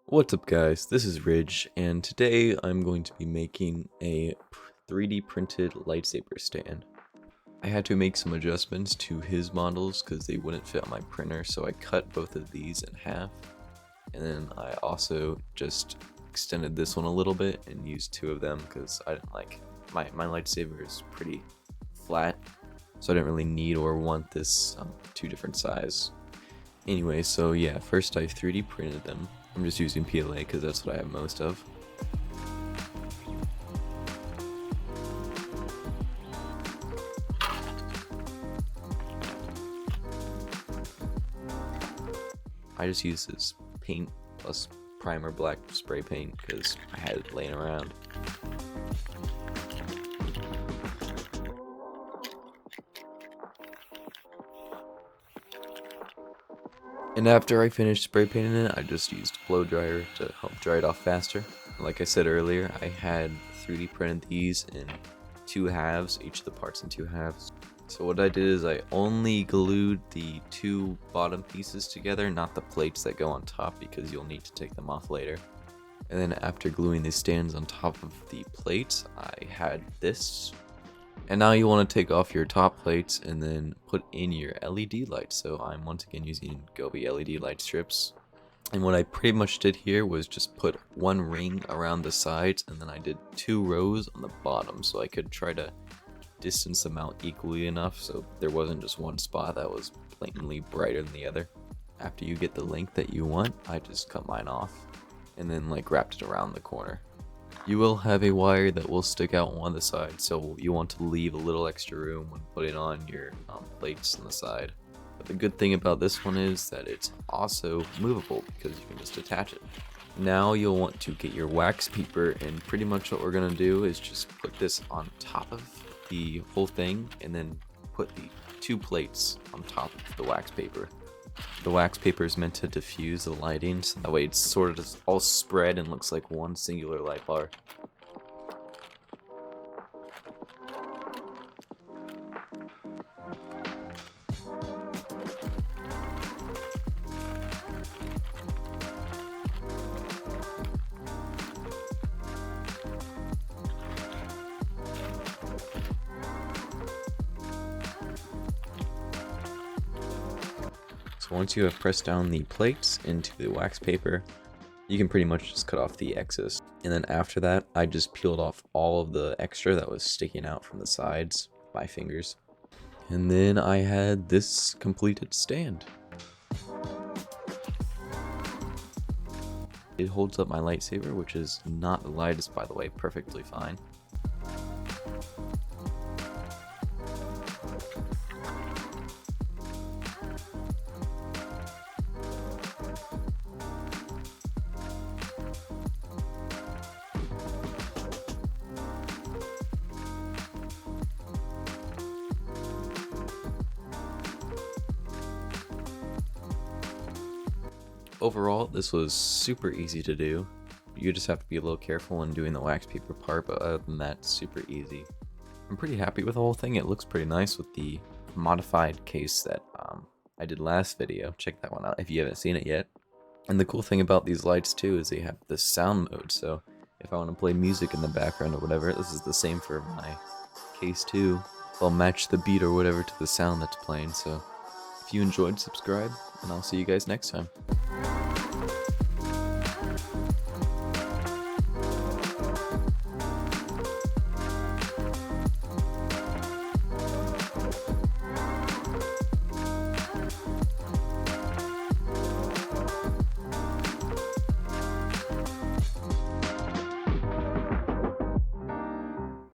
What's up guys, this is Ridge, and today I'm going to be making a 3D printed lightsaber stand. I had to make some adjustments to his models because they wouldn't fit on my printer, so I cut both of these in half. And then I also just extended this one a little bit and used two of them because I didn't like, my lightsaber is pretty flat, so I didn't really need or want this two different size. Anyway, so yeah, first I 3D printed them. I'm just using PLA because that's what I have most of. I just used this paint plus primer black spray paint because I had it laying around. And after I finished spray painting it, I just used a blow dryer to help dry it off faster. Like I said earlier, I had 3D printed these in two halves, each of the parts in two halves. So what I did is I only glued the two bottom pieces together, not the plates that go on top because you'll need to take them off later. And then after gluing the stands on top of the plates, I had this. And now you want to take off your top plates and then put in your LED lights. So I'm once again using Gobi LED light strips. And what I pretty much did here was just put one ring around the sides and then I did 2 rows on the bottom so I could try to distance them out equally enough so there wasn't just one spot that was blatantly brighter than the other. After you get the length that you want, I just cut mine off and then wrapped it around the corner. You will have a wire that will stick out on one of the sides, so you want to leave a little extra room when putting on your plates on the side. But the good thing about this one is that it's also movable because you can just attach it. Now you'll want to get your wax paper, and pretty much what we're going to do is just put this on top of the whole thing and then put the 2 plates on top of the wax paper. The wax paper is meant to diffuse the lighting, so that way it's sort of just all spread and looks like one singular light bar. So once you have pressed down the plates into the wax paper, you can pretty much just cut off the excess. And then after that, I just peeled off all of the extra that was sticking out from the sides with my fingers. And then I had this completed stand. It holds up my lightsaber, which is not the lightest, by the way, perfectly fine. Overall, this was super easy to do. You just have to be a little careful when doing the wax paper part, but other than that, super easy. I'm pretty happy with the whole thing. It looks pretty nice with the modified case that I did last video. Check that one out if you haven't seen it yet. And the cool thing about these lights too is they have the sound mode, so if I want to play music in the background or whatever, this is the same for my case too. I'll match the beat or whatever to the sound that's playing, so if you enjoyed, subscribe, and I'll see you guys next time.